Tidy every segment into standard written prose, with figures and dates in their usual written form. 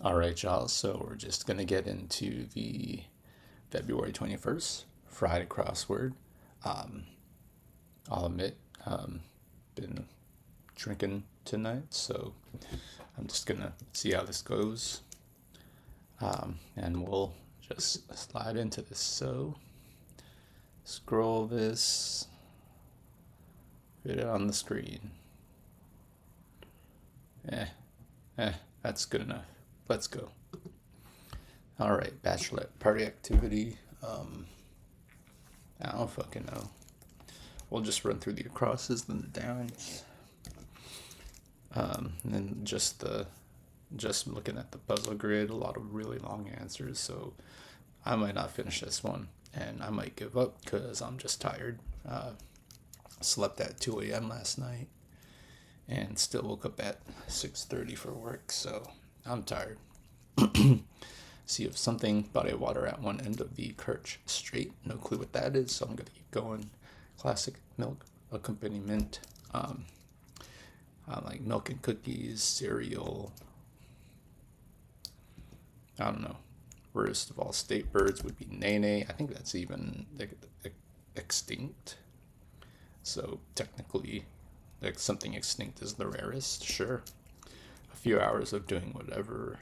All right, y'all. So we're just going to get into the February 21st Friday crossword. Um, I'll admit, been drinking tonight, so I'm just going to see how this goes. And we'll just slide into this. So scroll this, fit it on the screen. Eh, that's good enough. Let's go. All right, bachelorette party activity. I don't fucking know. We'll just run through the acrosses, then the downs, and then just looking at the puzzle grid. A lot of really long answers, so I might not finish this one, and I might give up because I'm just tired. Slept at 2 a.m. last night, and still woke up at 6:30 for work, so I'm tired. See if something body of water at one end of the Kirch Strait. No clue what that is, so I'm gonna keep going. Classic milk accompaniment. Like milk and cookies, cereal. I don't know. Rarest of all state birds would be nene. I think that's even extinct. So technically, like something extinct is the rarest. Sure. A few hours of doing whatever.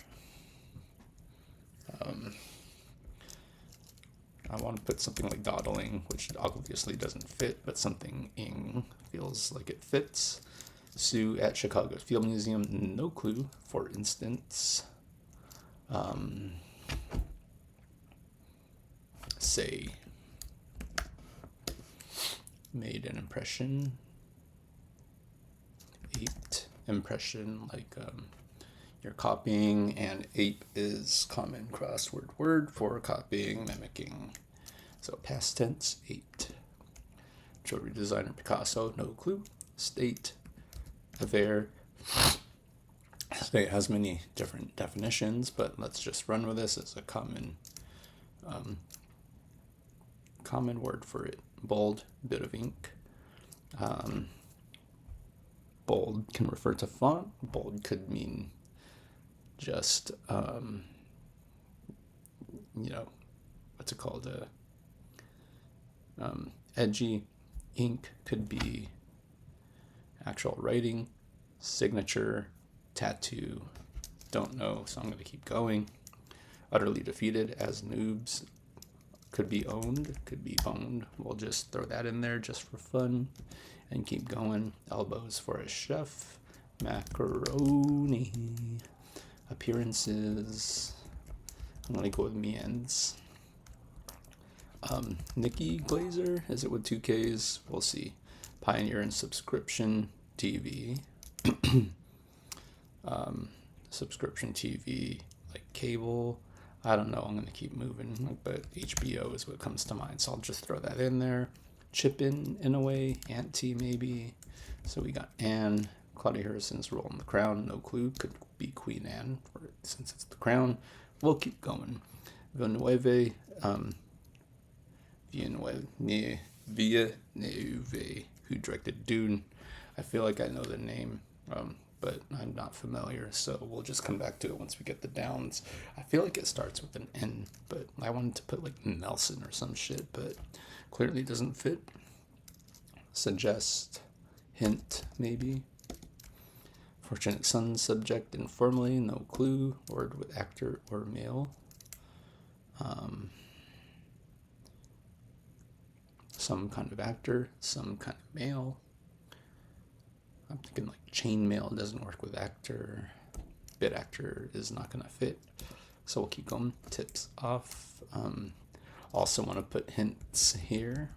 I want to put something like dawdling, which obviously doesn't fit, but something ing feels like it fits. Sue at Chicago Field Museum, no clue. For instance, say, made an impression. Aped impression, like you're copying, and ape is common crossword word for copying, mimicking. So past tense, aped. Jewelry designer Picasso, no clue. State, affair. State has many different definitions, but let's just run with this as a common word for it. Bold, bit of ink. Bold can refer to font. Bold could mean just what's it called? Edgy. Ink could be actual writing, signature, tattoo. Don't know, so I'm going to keep going. Utterly defeated as noobs. Could be owned, could be boned. We'll just throw that in there just for fun and keep going. Elbows for a chef. Macaroni. Appearances. I'm going to go with Mians. Nikki Glazer, is it with 2Ks? We'll see. Pioneer and subscription TV. Subscription TV, like cable. I don't know, I'm going to keep moving, but HBO is what comes to mind, so I'll just throw that in there. Chip in a way. Auntie, maybe. So we got Anne. Claudia Harrison's role in The Crown, no clue. Could be Queen Anne, since it's The Crown. We'll keep going. Villeneuve, Villeneuve, who directed Dune. I feel like I know the name, but I'm not familiar, so we'll just come back to it once we get the downs. I feel like it starts with an N, but I wanted to put like Nelson or some shit, but clearly doesn't fit. Suggest, hint, maybe. Fortunate son, subject, informally, no clue. Word with actor or male. Some kind of actor, some kind of male. I'm thinking like chainmail doesn't work with actor. Bit actor is not going to fit. So we'll keep going. Tips off. Also want to put hints here,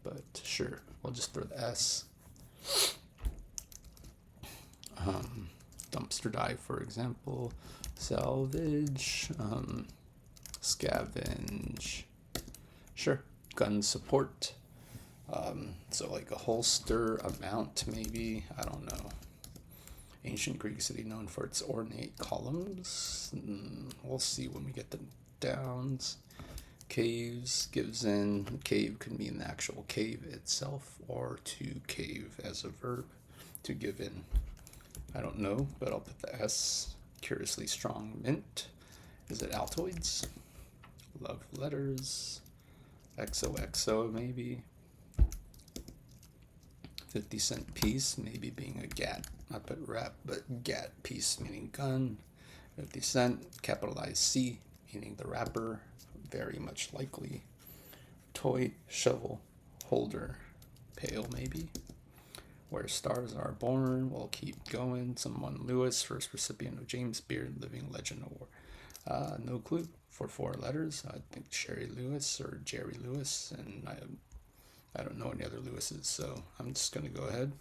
but sure, we'll just throw the S. Dumpster dive, for example. Salvage. Scavenge. Sure. Gun support. So like a holster, a mount, maybe. I don't know. Ancient Greek city known for its ornate columns. We'll see when we get the downs. Caves gives in. Cave could mean the actual cave itself, or to cave as a verb. To give in. I don't know, but I'll put the S. Curiously strong mint. Is it Altoids? Love letters. XOXO maybe. 50-cent piece, maybe being a gat. I put rap, but gat piece meaning gun. 50 cent, capitalized C, meaning the rapper. Very much likely. Toy, shovel, holder, pail maybe. Where stars are born, we'll keep going. Someone Lewis, first recipient of James Beard Living Legend Award. No clue. For 4 letters, I think Sherry Lewis or Jerry Lewis, and I don't know any other Lewises, so I'm just gonna go ahead.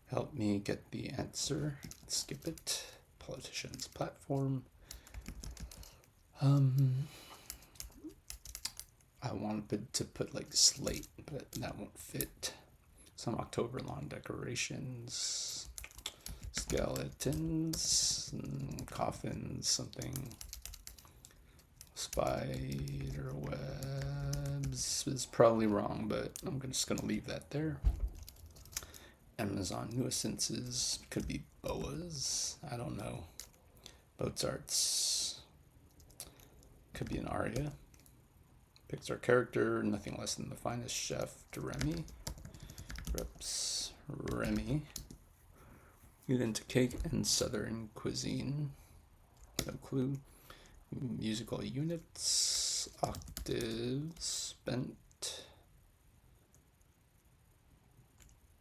Help me get the answer. Skip it. Politician's platform. I wanted to put like slate, but that won't fit. Some October lawn decorations, skeletons, coffins, something. Spider webs is probably wrong, but I'm just gonna leave that there. Amazon nuisances could be boas. I don't know. Mozart's could be an aria. Pixar character, nothing less than the finest chef, Remy. Reps Remy. Get into cake and southern cuisine. No clue. Musical units, octaves, bent.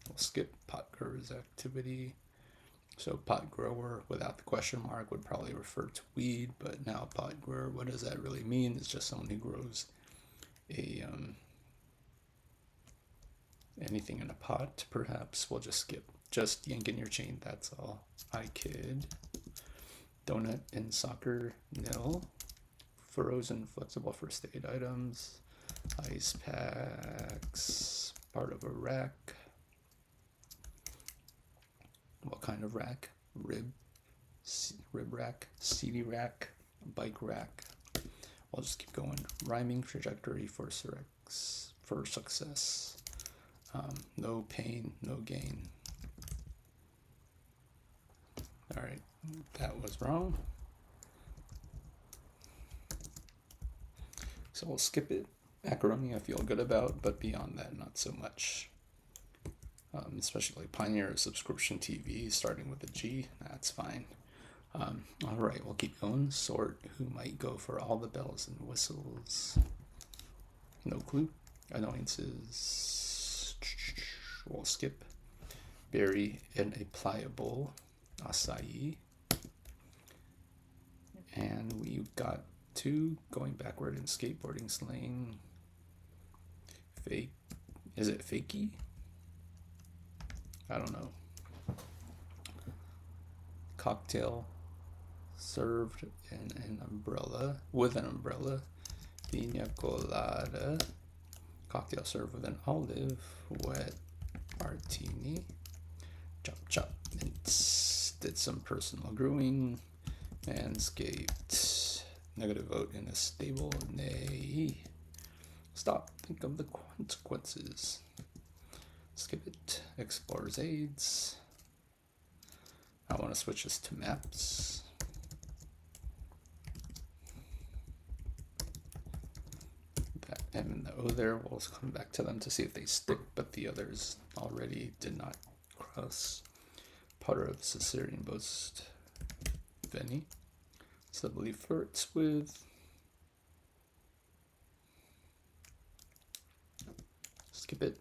We'll skip pot grower's activity. So pot grower without the question mark would probably refer to weed, but now pot grower, what does that really mean? It's just someone who grows a anything in a pot, perhaps. We'll just skip. Just yanking your chain, that's all. I kid. Donut in soccer, nil. Frozen flexible first aid items. Ice packs, part of a rack. What kind of rack? Rib rack, CD rack, bike rack. I'll just keep going. Rhyming trajectory for success. No pain, no gain. All right, that was wrong. So we'll skip it. Macaroni I feel good about, but beyond that, not so much. Especially like Pioneer Subscription TV, starting with a G, that's fine. All right, we'll keep going. Sort who might go for all the bells and whistles. No clue. Annoyances. We'll skip. Bury in a pliable. Acai. And we got 2 going backward in skateboarding slang. Fake. Is it fakey? I don't know. Cocktail served in an umbrella, with an umbrella. Pina colada. Cocktail served with an olive. Wet martini. Chop chop mints. Did some personal grooming. Manscaped. Negative vote in a stable. Nay. Stop. Think of the consequences. Skip it. Explorer's aids. I want to switch this to maps. That M and the O there, we'll come back to them to see if they stick, but the others already did not cross. Potter of Caesarean boast. Veni. Subtly flirts with. Skip it.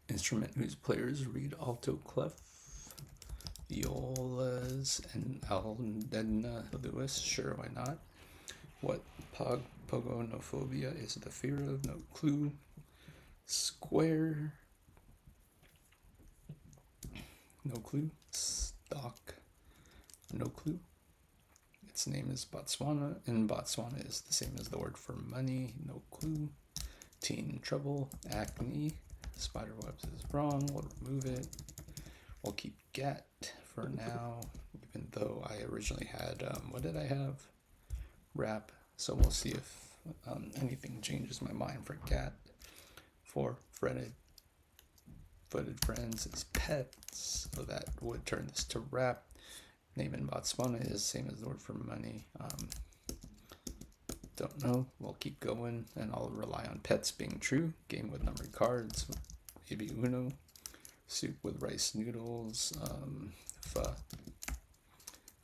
Instrument whose players read alto clef. Violas and Aldenna Lewis, sure, why not? What pogonophobia is the fear of? No clue. Square. No clue. Stock. No clue. Its name is Botswana, and Botswana is the same as the word for money. No clue. Teen trouble. Acne. Spiderwebs is wrong. We'll remove it. We'll keep get for now, even though I originally had, what did I have? Wrap. So we'll see if anything changes my mind for cat. For footed friends is pets. So that would turn this to wrap. name in Botswana is same as the word for money. Don't know. We'll keep going, and I'll rely on pets being true. Game with numbered cards, maybe Uno. Soup with rice noodles. Pho.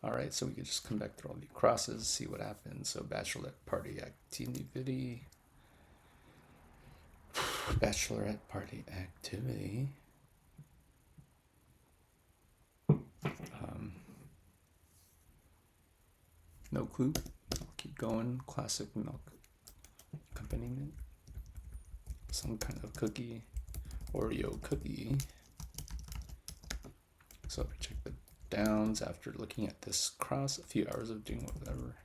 All right, so we can just come back through all the crosses, see what happens. So bachelorette party activity. Bachelorette party activity. No clue. I'll keep going. Classic milk accompaniment. Some kind of cookie. Oreo cookie. So if we check the downs after looking at this cross, a few hours of doing whatever.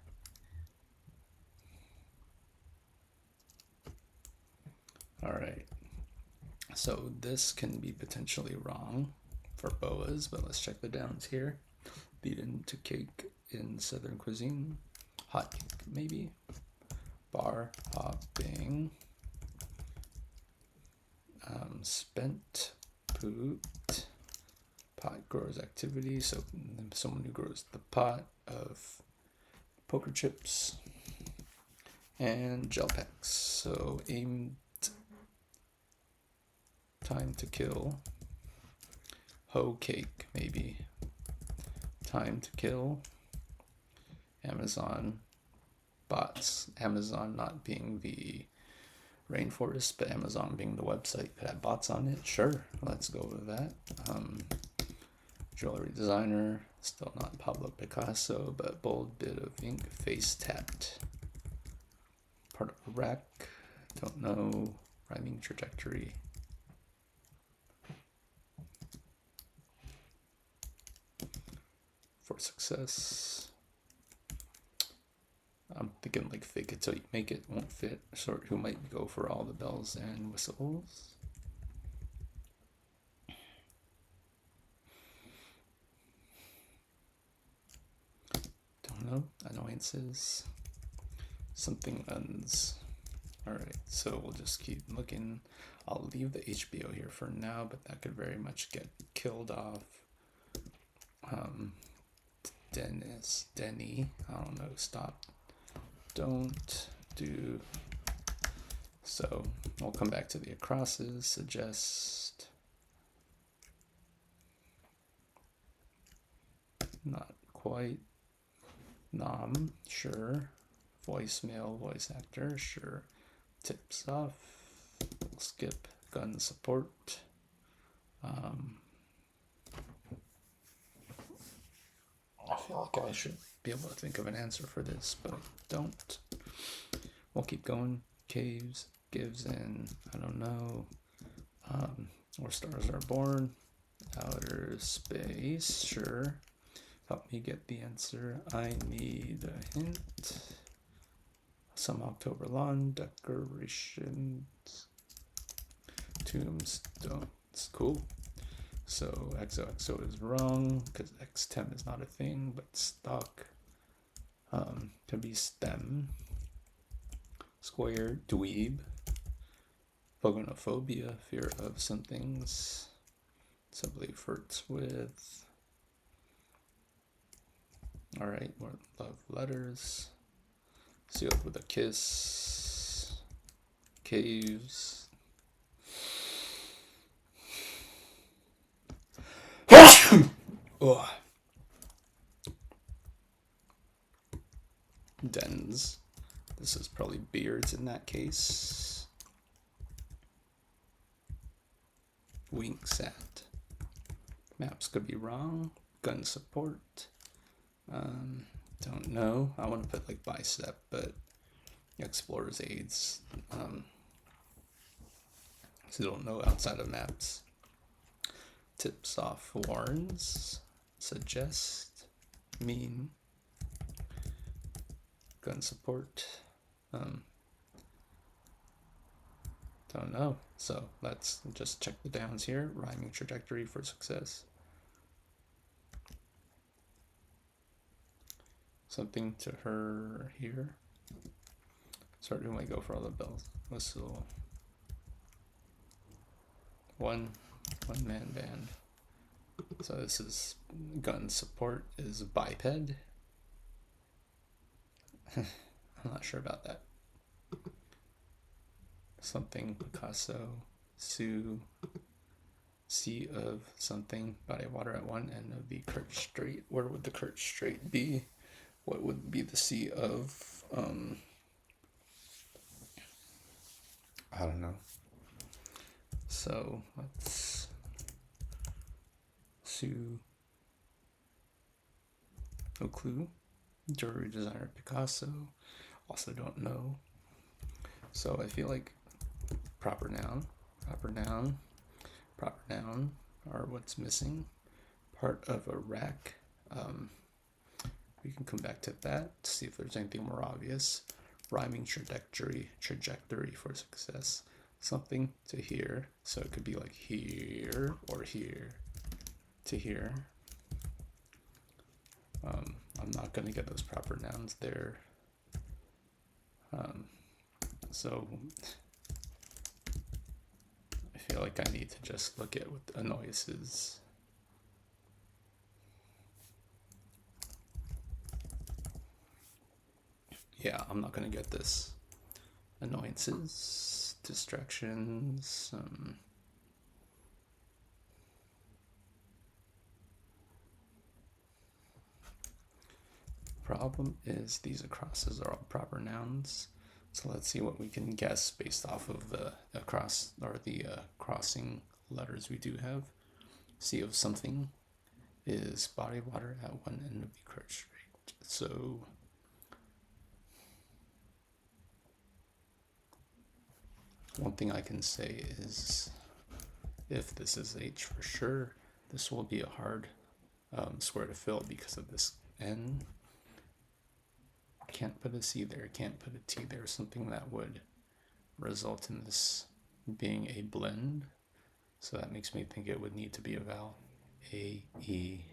All right. So this can be potentially wrong for boas, but let's check the downs here. Lead into cake in Southern cuisine. Hot cake, maybe. Bar hopping. Spent poot. Pot growers activity. So someone who grows the pot of poker chips. And gel packs. So aimed time to kill. Hoe cake, maybe. Time to kill. Amazon bots. Amazon not being the rainforest, but Amazon being the website that had bots on it. Sure, let's go with that. Jewelry designer, still not Pablo Picasso, but bold bit of ink, face tapped. Part of a rack, don't know. Rhyming trajectory. For success. I'm thinking like fake it till you make it, won't fit. Sort who might go for all the bells and whistles. Don't know. Annoyances. Something uns. Alright, so we'll just keep looking. I'll leave the HBO here for now, but that could very much get killed off. Denny, I don't know, stop. Don't do. So we'll come back to the acrosses. Suggest. Not quite. Nom, sure. Voicemail, voice actor, sure. Tips off. We'll skip gun support. I feel like I should be able to think of an answer for this, but I don't. We'll keep going. Caves, gives in, I don't know. Where stars are born. Outer space, sure. Help me get the answer. I need a hint. Some October lawn decorations. Tombstones, cool. So XOXO is wrong because XTEM is not a thing, but stock can be STEM. Square, dweeb. Phogonophobia, fear of some things. Simply flirts with. Alright, more love letters. Sealed with a kiss. Caves. Oh. Dens. This is probably beards in that case. Winks at. Maps could be wrong. Gun support. Don't know. I want to put like bicep, but explorer's aids. So don't know outside of maps. Tips off, warns, suggest, mean, gun support. Don't know. So let's just check the downs here. Rhyming trajectory for success. Something to her here. Sorry, who might go for all the bells? Whistle. One man band. So this is gun support is biped. I'm not sure about that. Something Picasso, Sue, C of something, body of water at one end of the Kurt Strait. Where would the Kurt Strait be? What would be the C of, I don't know. So let's Sue, no clue. Jewelry designer Picasso, also don't know. So I feel like proper noun are what's missing. Part of a rack. We can come back to that, see if there's anything more obvious. Rhyming trajectory for success. Something to here, so it could be like here or here to here. I'm not going to get those proper nouns there. So I feel like I need to just look at what the annoyances. Yeah, I'm not going to get this. Annoyances, distractions. Problem is these acrosses are all proper nouns. So let's see what we can guess based off of the across or the crossing letters we do have. C of something is body of water at one end of the Kurt Strait. So one thing I can say is if this is H for sure, this will be a hard square to fill because of this N. Can't put a C there, can't put a T there, something that would result in this being a blend. So that makes me think it would need to be a vowel. A, E,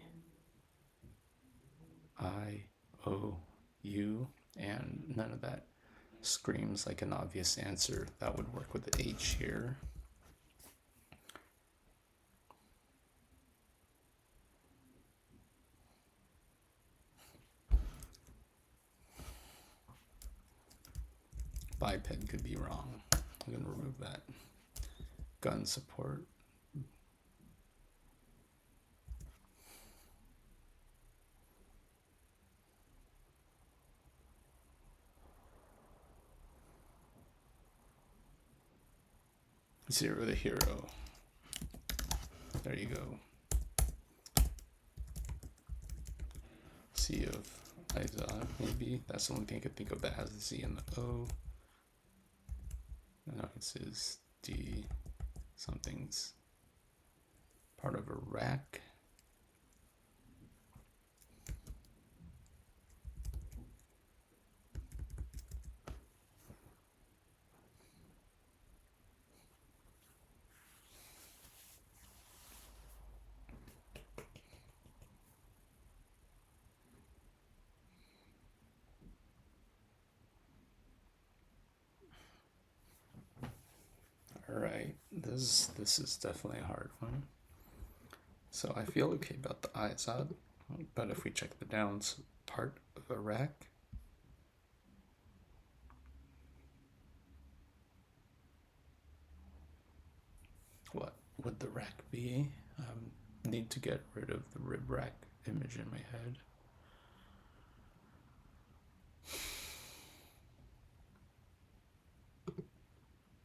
I, O, U, and none of that screams like an obvious answer. That would work with the H here. Biped could be wrong. I'm going to remove that. Gun support. Zero the hero. There you go. C of ASOV, maybe. That's the only thing I could think of that has the Z and the O. No, it says D. Something's part of a rack. All right, this is definitely a hard one. So I feel okay about the ASOV, but if we check the downs, part of a rack. What would the rack be? Need to get rid of the rib rack image in my head.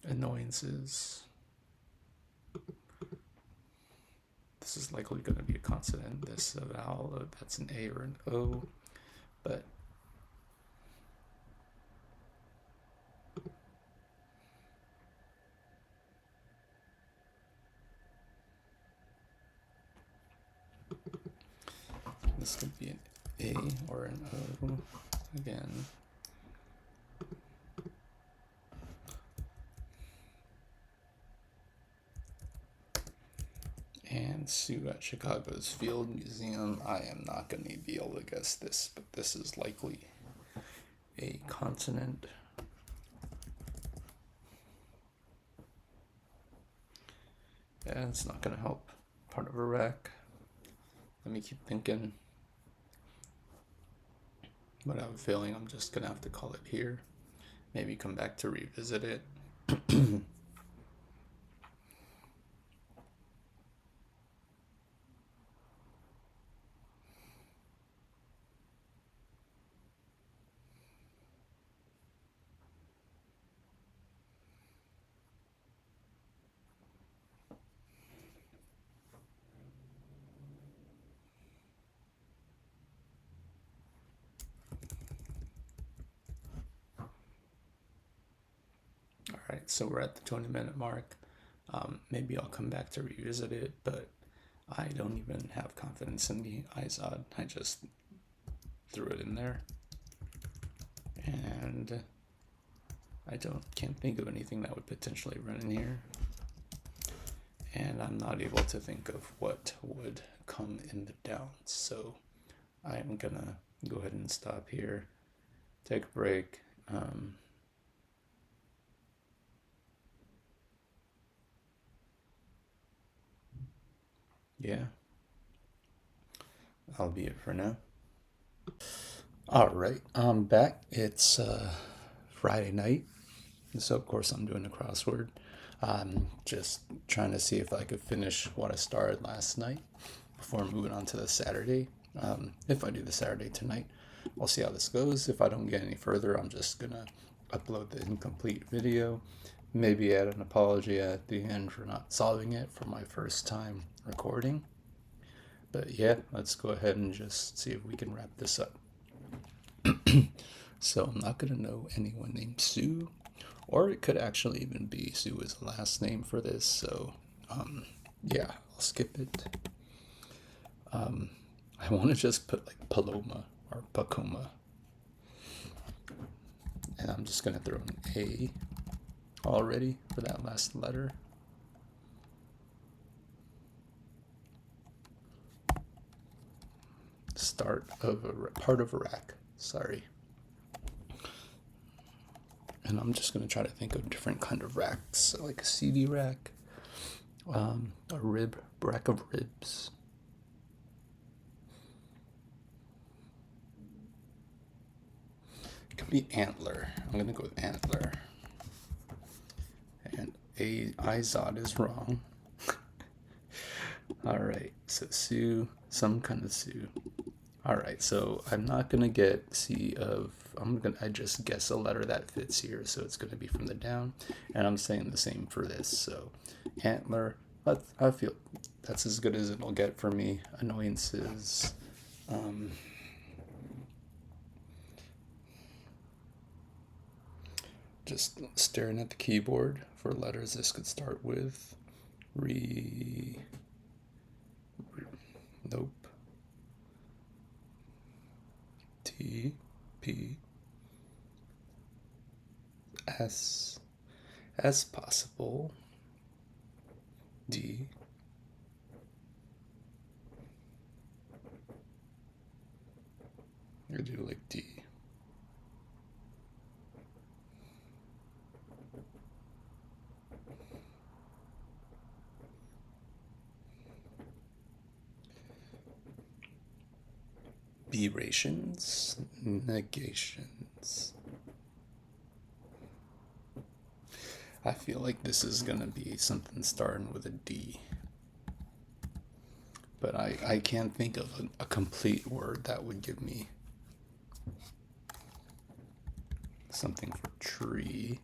Annoyances. This is likely going to be a consonant. This a vowel, that's an A or an O, but this could be an A or an O again. And Sue at Chicago's Field Museum. I am not going to be able to guess this, but this is likely a consonant. Yeah, it's not going to help. Part of a rack. Let me keep thinking. But I have a feeling I'm just gonna have to call it here. Maybe come back to revisit it. All right, so we're at the 20-minute mark. Maybe I'll come back to revisit it, but I don't even have confidence in the iSOV. I just threw it in there, and I can't think of anything that would potentially run in here, and I'm not able to think of what would come in the downs. So I'm gonna go ahead and stop here, take a break. Yeah, that'll be it for now. All right, I'm back. It's Friday night, so of course I'm doing a crossword. I'm just trying to see if I could finish what I started last night before moving on to the Saturday. If I do the Saturday tonight, we'll see how this goes. If I don't get any further, I'm just gonna upload the incomplete video, maybe add an apology at the end for not solving it for my first time recording. But yeah, let's go ahead and just see if we can wrap this up. So I'm not gonna know anyone named Sue, or it could actually even be Sue as a last name for this. So yeah, I'll skip it. I want to just put like Paloma or Pacoma, and I'm just gonna throw an A already for that last letter. Start of a part of a rack. Sorry. And I'm just gonna try to think of different kind of racks, so like a CD rack, a rack of ribs. It could be antler. I'm gonna go with antler. And iZod is wrong. All right, so Sue, some kind of Sue. All right, so I'm not gonna get C of. I just guess a letter that fits here, so it's gonna be from the down, and I'm saying the same for this. So antler. I feel that's as good as it'll get for me. Annoyances. Just staring at the keyboard for letters this could start with. Nope. T, P, S, S possible. D, or do like D. Berations, negations. I feel like this is gonna be something starting with a D. But I can't think of a complete word that would give me something for tree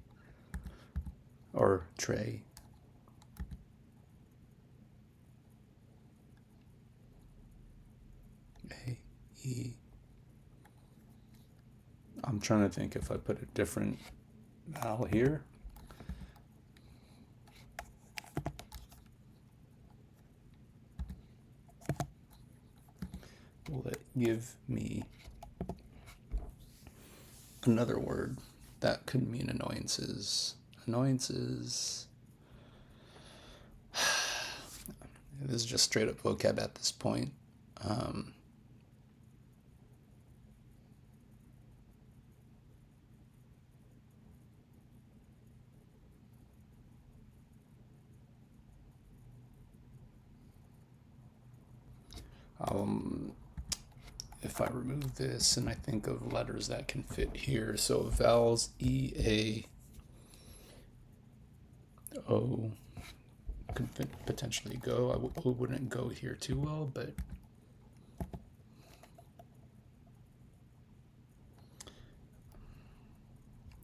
or tray. A, E. I'm trying to think if I put a different vowel here. Will it give me another word that could mean annoyances? Annoyances. This is just straight up vocab at this point. If I remove this and I think of letters that can fit here, so vowels E, A, O could potentially go. O wouldn't go here too well, but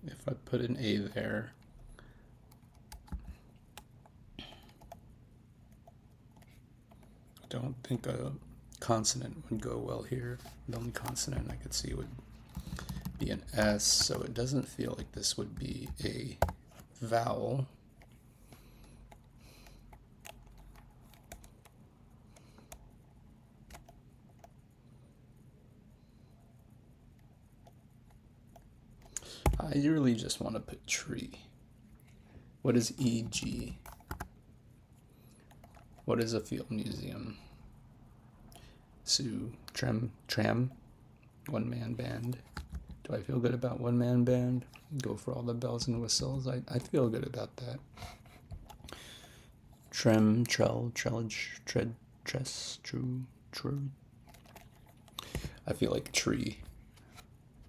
if I put an A there, I don't think a consonant would go well here. The only consonant I could see would be an S, so it doesn't feel like this would be a vowel. I really just want to put tree. What is EG? What is a field museum? Sue, tram, one-man band. Do I feel good about one-man band? Go for all the bells and whistles. I feel good about that. Trem, trelge, tread, tress, true. I feel like tree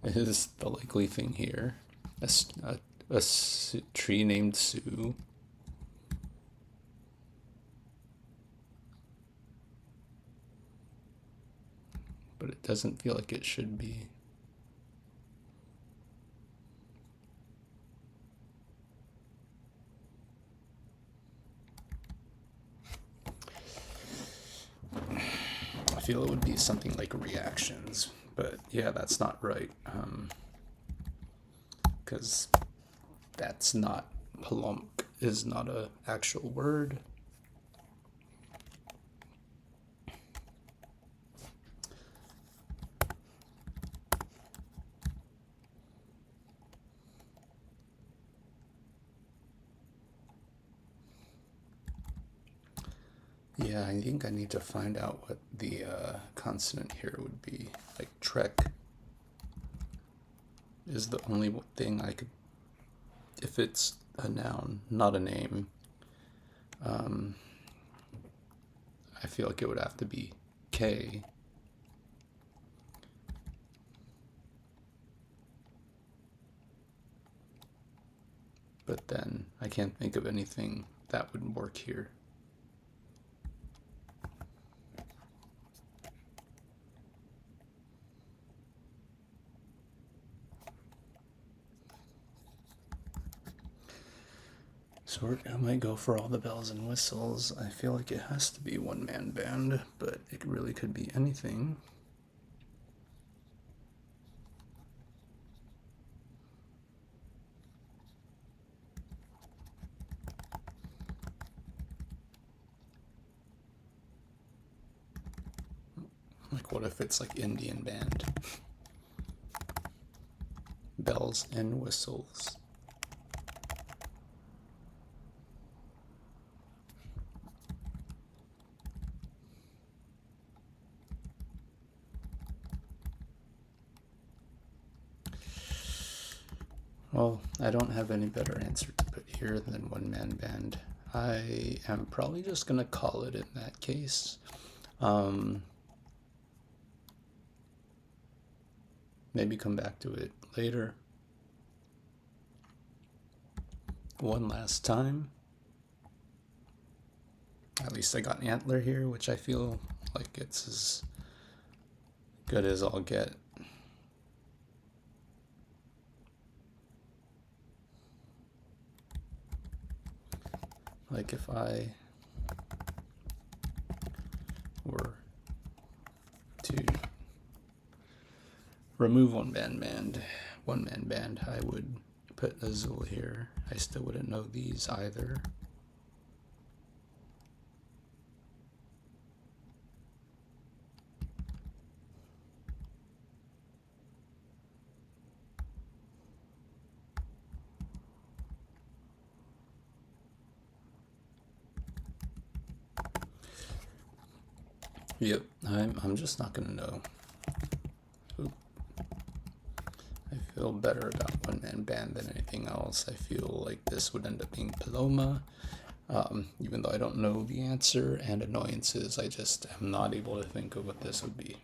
is the likely thing here. A tree named Sue. But it doesn't feel like it should be. I feel it would be something like reactions, but yeah, that's not right. Because that's not, palomk is not an actual word. Yeah, I think I need to find out what the consonant here would be. Like trek is the only thing I could, if it's a noun, not a name, I feel like it would have to be K. But then I can't think of anything that would work here. So I might go for all the bells and whistles. I feel like it has to be one-man band, but it really could be anything. Like, what if it's like Indian band? Bells and whistles. Well, I don't have any better answer to put here than one-man band. I am probably just going to call it in that case. Maybe come back to it later. One last time. At least I got antler here, which I feel like it's as good as I'll get. Like if I were to remove one-man band, I would put Azul here. I still wouldn't know these either. Yep, I'm just not gonna know. Oop. I feel better about one-man band than anything else. I feel like this would end up being Paloma. Even though I don't know the answer, and annoyances, I just am not able to think of what this would be.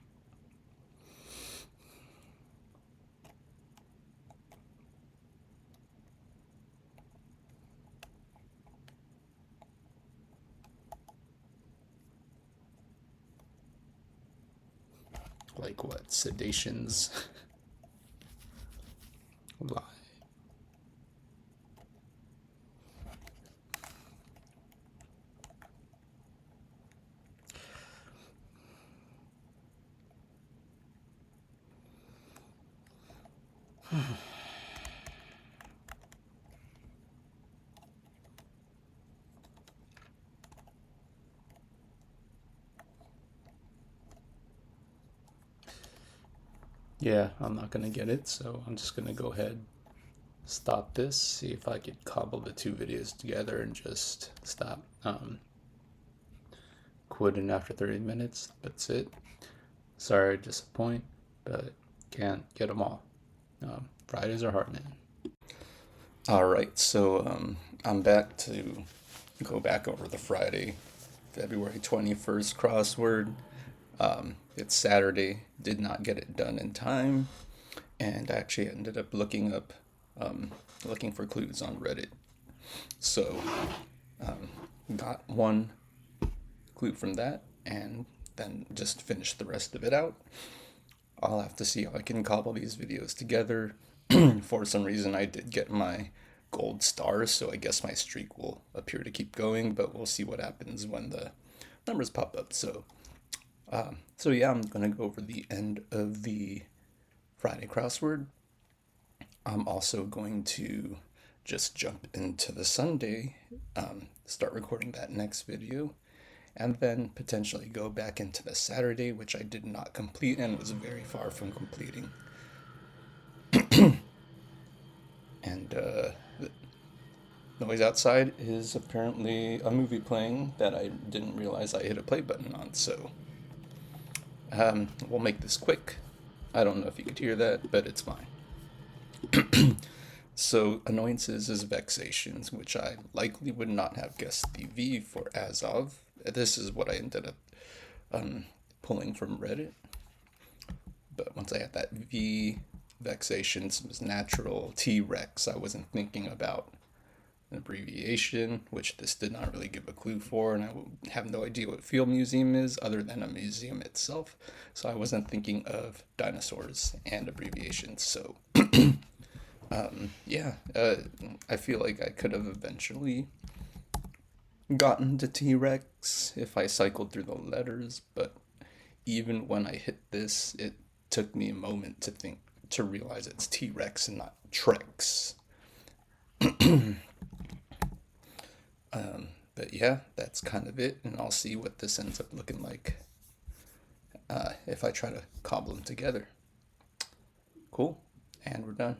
Like what? Sedations? Lie. Yeah, I'm not gonna get it, so I'm just gonna go ahead, stop this, see if I could cobble the two videos together and just stop. Quitting after 30 minutes. That's it. Sorry to disappoint, but can't get them all. Fridays are hard, man. All right, so I'm back to go back over the Friday, February 21st crossword. It's Saturday, did not get it done in time, and actually ended up looking for clues on Reddit. So, got one clue from that, and then just finished the rest of it out. I'll have to see how I can cobble these videos together. For some reason, I did get my gold star, so I guess my streak will appear to keep going, but we'll see what happens when the numbers pop up. So yeah, I'm gonna go over the end of the Friday crossword. I'm also going to just jump into the Sunday, start recording that next video, and then potentially go back into the Saturday, which I did not complete and was very far from completing. And the noise outside is apparently a movie playing that I didn't realize I hit a play button on, so we'll make this quick. I don't know if you could hear that, but it's fine. So, annoyances is vexations, which I likely would not have guessed the V for ASOV. This is what I ended up pulling from Reddit. But once I had that V, vexations was natural. T-Rex, I wasn't thinking about an abbreviation, which this did not really give a clue for, and I have no idea what field museum is other than a museum itself. So I wasn't thinking of dinosaurs and abbreviations. So yeah, I feel like I could have eventually gotten to T-Rex if I cycled through the letters, but even when I hit this, it took me a moment to realize it's T-Rex and not Trex. But yeah, that's kind of it, and I'll see what this ends up looking like if I try to cobble them together. Cool, and we're done.